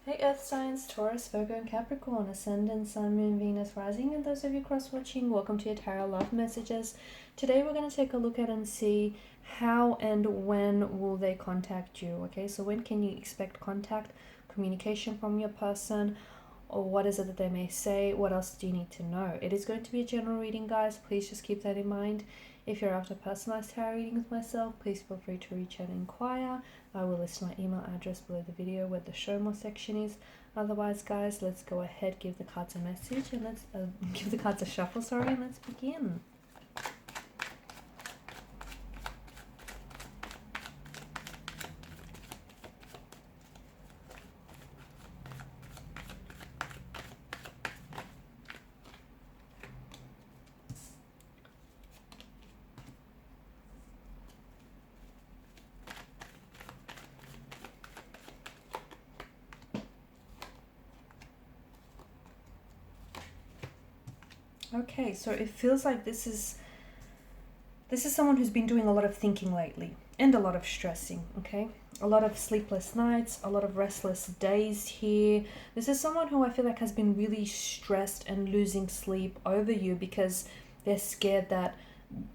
Hey Earth signs, Taurus, Virgo and Capricorn, Ascendant, Sun, Moon, Venus, Rising, and those of you cross-watching, welcome to your Tarot Love Messages. Today we're going to take a look at and see how and when will they contact you, okay? So when can you expect contact, communication from your person, or what is it that they may say? What else do you need to know? It is going to be a general reading, guys. Please just keep that in mind. If you're after personalized tarot readings with myself, please feel free to reach out and inquire. I will list my email address below the video where the show more section is. Otherwise, guys, let's go ahead, give the cards a message, and let's give the cards a shuffle, sorry, and let's begin. Okay, so it feels like this is someone who's been doing a lot of thinking lately and a lot of stressing, okay? A lot of sleepless nights, a lot of restless days here. This is someone who I feel like has been really stressed and losing sleep over you because they're scared that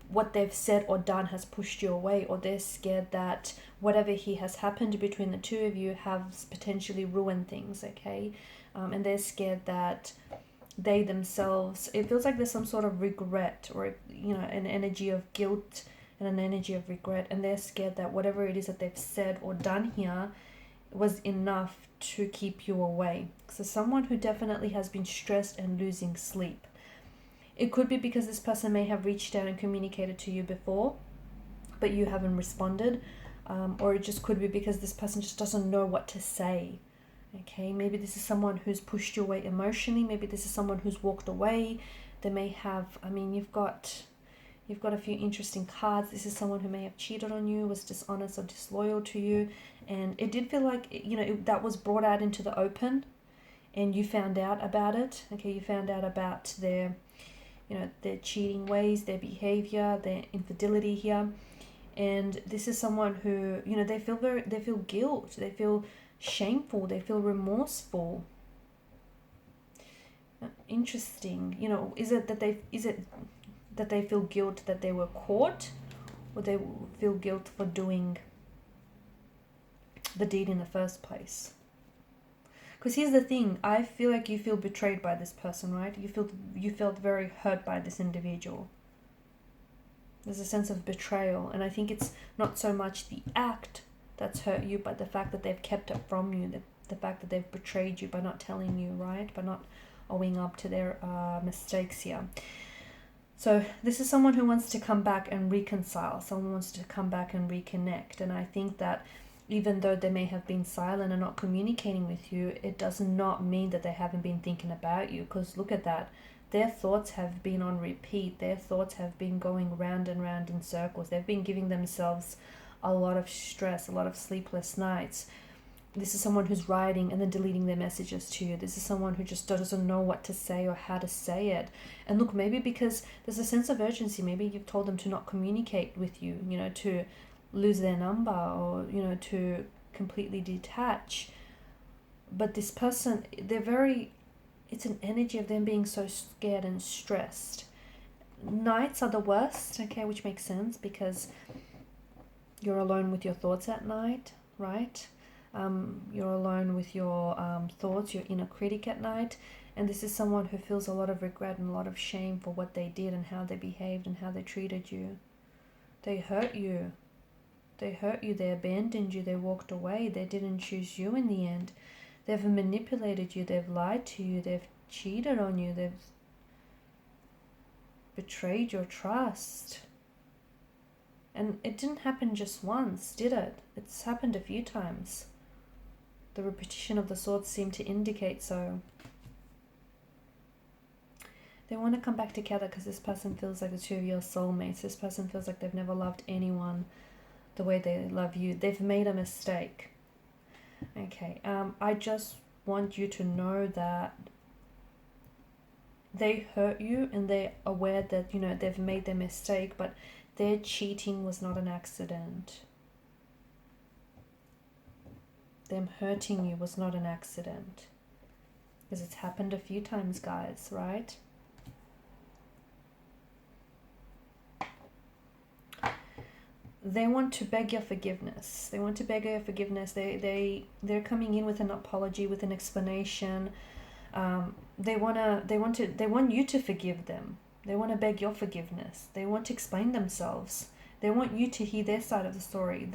what they've said or done has pushed you away, or they're scared that whatever has happened between the two of you has potentially ruined things, okay? And they're scared that they themselves, it feels like there's some sort of regret, or an energy of guilt and an energy of regret, and they're scared that whatever it is that they've said or done here was enough to keep you away. So someone who definitely has been stressed and losing sleep. It could be because this person may have reached out and communicated to you before, but you haven't responded, or it just could be because this person just doesn't know what to say. Okay, maybe this is someone who's pushed you away emotionally. Maybe this is someone who's walked away. They may have, you've got a few interesting cards. This is someone who may have cheated on you, was dishonest or disloyal to you. And it did feel like, that was brought out into the open and you found out about it. Okay, you found out about their cheating ways, their behavior, their infidelity here. And this is someone who, they feel guilt, they feel shameful, they feel remorseful. Interesting. Is it that they feel guilt that they were caught, or they feel guilt for doing the deed in the first place? Because here's the thing, I feel like you feel betrayed by this person, right? You felt very hurt by this individual. There's a sense of betrayal, and I think it's not so much the act that's hurt you, but the fact that they've kept it from you, the fact that they've betrayed you by not telling you, right? By not owing up to their mistakes here. So this is someone who wants to come back and reconcile. Someone wants to come back and reconnect. And I think that even though they may have been silent and not communicating with you, it does not mean that they haven't been thinking about you. Because look at that. Their thoughts have been on repeat. Their thoughts have been going round and round in circles. They've been giving themselves a lot of stress, a lot of sleepless nights. This is someone who's writing and then deleting their messages to you. This is someone who just doesn't know what to say or how to say it. And look, maybe because there's a sense of urgency, maybe you've told them to not communicate with you, to lose their number, or, to completely detach. But this person, it's an energy of them being so scared and stressed. Nights are the worst, okay, which makes sense because you're alone with your thoughts at night, right? You're alone with your thoughts, your inner critic at night. And this is someone who feels a lot of regret and a lot of shame for what they did and how they behaved and how they treated you. They hurt you. They hurt you. They abandoned you. They walked away. They didn't choose you in the end. They've manipulated you. They've lied to you. They've cheated on you. They've betrayed your trust. And it didn't happen just once, did it? It's happened a few times. The repetition of the swords seemed to indicate so. They want to come back together because this person feels like the two of your soulmates. This person feels like they've never loved anyone the way they love you. They've made a mistake. Okay, I just want you to know that they hurt you and they're aware that, they've made their mistake, but their cheating was not an accident. Them hurting you was not an accident. Because it's happened a few times, guys, right? They want to beg your forgiveness. They want to beg your forgiveness. They're coming in with an apology, with an explanation. They want you to forgive them. They want to beg your forgiveness. They want to explain themselves. They want you to hear their side of the story.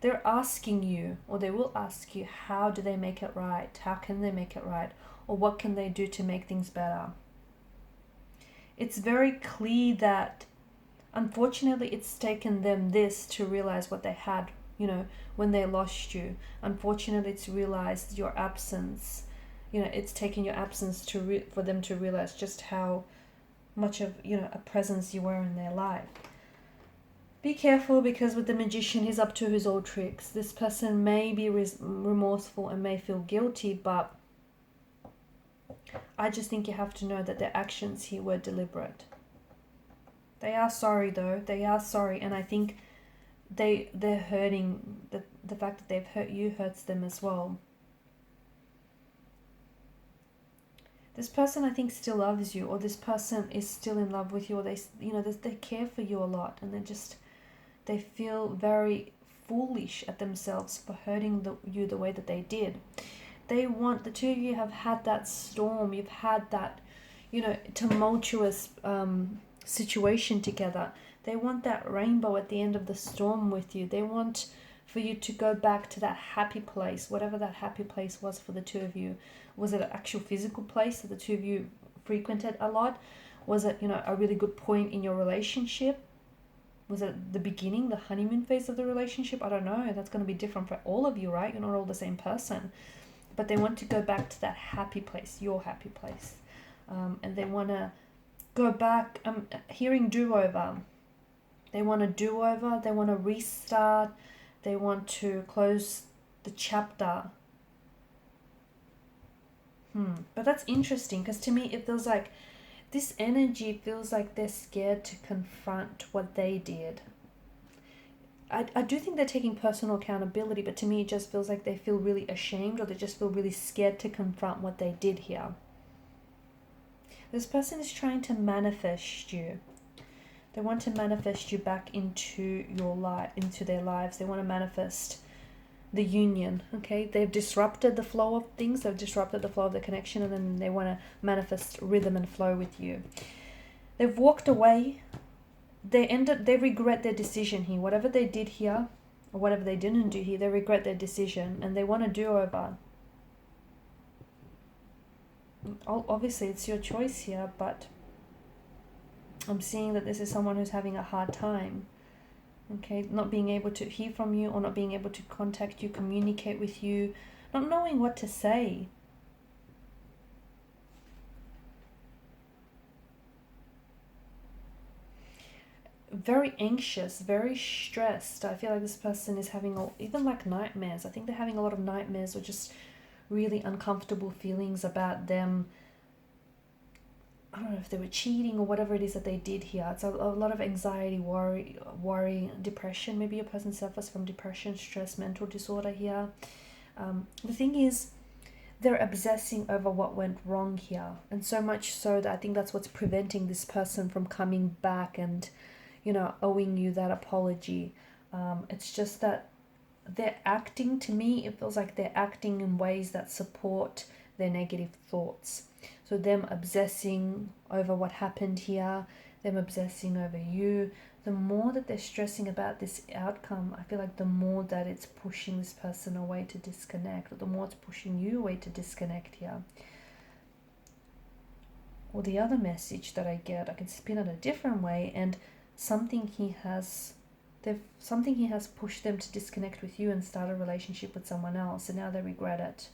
They're asking you, or they will ask you, how do they make it right? How can they make it right? Or what can they do to make things better? It's very clear that unfortunately it's taken them this to realize what they had, when they lost you. Unfortunately, it's realized your absence. It's taken your absence for them to realize just how much of a presence you were in their life. Be careful, because with the Magician, he's up to his old tricks. This person may be remorseful and may feel guilty, but I just think you have to know that their actions here were deliberate. They are sorry, though. They are sorry, and I think they're hurting. The fact that they've hurt you hurts them as well. This person, I think, still loves you, or this person is still in love with you, or they care for you a lot, and they feel very foolish at themselves for hurting you the way that they did. The two of you have had that storm. You've had that, tumultuous situation together. They want that rainbow at the end of the storm with you. They want for you to go back to that happy place, whatever that happy place was for the two of you. Was it an actual physical place that the two of you frequented a lot? Was it, a really good point in your relationship? Was it the beginning, the honeymoon phase of the relationship? I don't know. That's going to be different for all of you, right? You're not all the same person. But they want to go back to that happy place, your happy place. And they want to go back. I'm hearing do-over. They want a do-over. They want to restart. They want to close the chapter. But that's interesting, because to me it feels like this energy feels like they're scared to confront what they did. I do think they're taking personal accountability, but to me it just feels like they feel really ashamed, or they just feel really scared to confront what they did here. This person is trying to manifest you. They want to manifest you back into your life, into their lives. They want to manifest the union, okay? They've disrupted the flow of things. They've disrupted the flow of the connection, and then they want to manifest rhythm and flow with you. They've walked away. They regret their decision here. Whatever they did here, or whatever they didn't do here, they regret their decision, and they want to do over. Obviously, it's your choice here, but I'm seeing that this is someone who's having a hard time. Okay, not being able to hear from you, or not being able to contact you, communicate with you, not knowing what to say. Very anxious, very stressed. I feel like this person is having even like nightmares. I think they're having a lot of nightmares, or just really uncomfortable feelings about them. I don't know if they were cheating or whatever it is that they did here. It's a lot of anxiety, worry, depression. Maybe your person suffers from depression, stress, mental disorder here. The thing is, they're obsessing over what went wrong here. And so much so that I think that's what's preventing this person from coming back and, owing you that apology. It's just that they're acting, to me, it feels like they're acting in ways that support their negative thoughts. So them obsessing over what happened here, them obsessing over you, the more that they're stressing about this outcome, I feel like the more that it's pushing this person away to disconnect, or the more it's pushing you away to disconnect here. Or the other message that I get, I can spin it a different way, and something he has pushed them to disconnect with you and start a relationship with someone else, and now they regret it.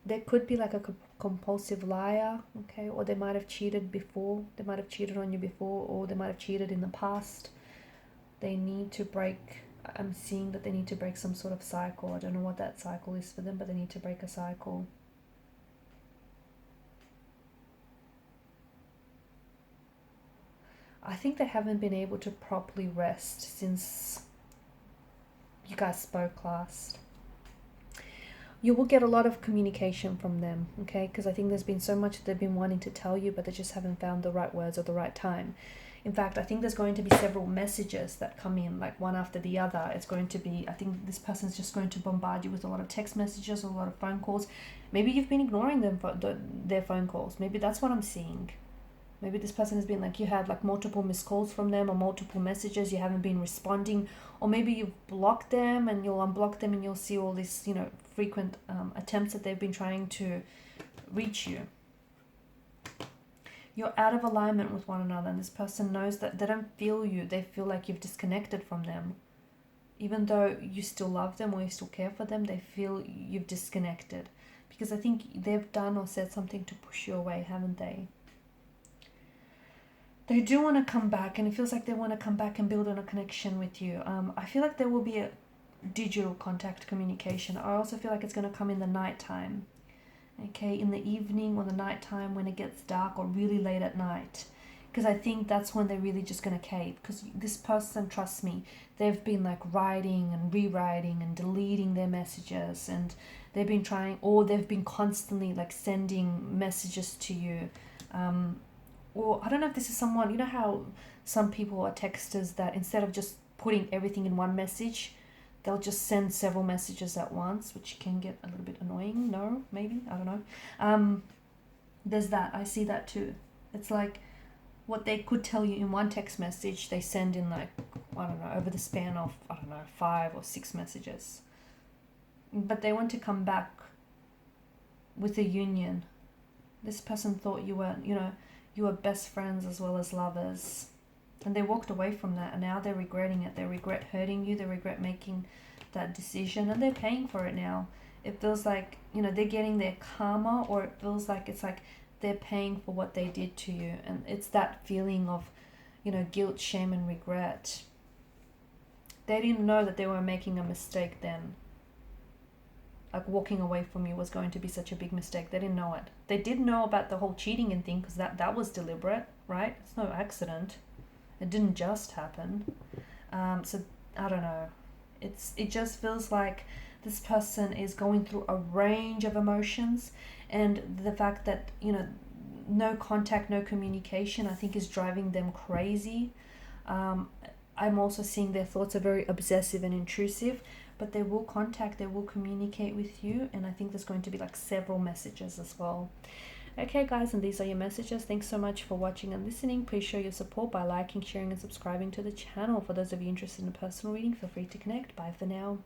There could be like a compulsive liar, okay, or they might have cheated before. They might have cheated on you before, or they might have cheated in the past. They need to break, I'm seeing that they need to break some sort of cycle. I don't know what that cycle is for them, but they need to break a cycle. I think they haven't been able to properly rest since you guys spoke last. You will get a lot of communication from them, okay? Because I think there's been so much they've been wanting to tell you, but they just haven't found the right words or the right time. In fact, I think there's going to be several messages that come in, like one after the other. It's going to be, I think this person's just going to bombard you with a lot of text messages, a lot of phone calls. Maybe you've been ignoring them for their phone calls. Maybe that's what I'm seeing. Maybe this person has been like, you had like multiple missed calls from them or multiple messages, you haven't been responding, or maybe you've blocked them and you'll unblock them and you'll see all these, you know, frequent attempts that they've been trying to reach you. You're out of alignment with one another, and this person knows that they don't feel you. They feel like you've disconnected from them. Even though you still love them or you still care for them, they feel you've disconnected. Because I think they've done or said something to push you away, haven't they? They do want to come back, and it feels like they want to come back and build on a connection with you. I feel like there will be a digital contact communication. I also feel like it's going to come in the nighttime. Okay, in the evening or the nighttime when it gets dark or really late at night. Because I think that's when they're really just going to cave. Because this person, trust me, they've been like writing and rewriting and deleting their messages. And they've been trying, or they've been constantly like sending messages to you. Or I don't know if this is someone, you know how some people are texters that instead of just putting everything in one message, they'll just send several messages at once, which can get a little bit annoying. No, maybe, I don't know. There's that. I see that too. It's like what they could tell you in one text message, they send in like, I don't know, over the span of, 5 or 6 messages. But they want to come back with a union. This person thought you were, you were best friends as well as lovers. And they walked away from that, and now they're regretting it. They regret hurting you. They regret making that decision, and they're paying for it now. It feels like, they're getting their karma, or it feels like it's like they're paying for what they did to you. And it's that feeling of, guilt, shame, and regret. They didn't know that they were making a mistake then. Like walking away from you was going to be such a big mistake. They didn't know it. They did know about the whole cheating and thing, because that was deliberate, right? It's no accident. It didn't just happen. So I don't know. It just feels like this person is going through a range of emotions, and the fact that no contact, no communication, I think is driving them crazy. I'm also seeing their thoughts are very obsessive and intrusive, but they will contact, they will communicate with you, and I think there's going to be like several messages as well. Okay guys, and these are your messages. Thanks so much for watching and listening. Please show your support by liking, sharing and subscribing to the channel. For those of you interested in a personal reading, feel free to connect. Bye for now.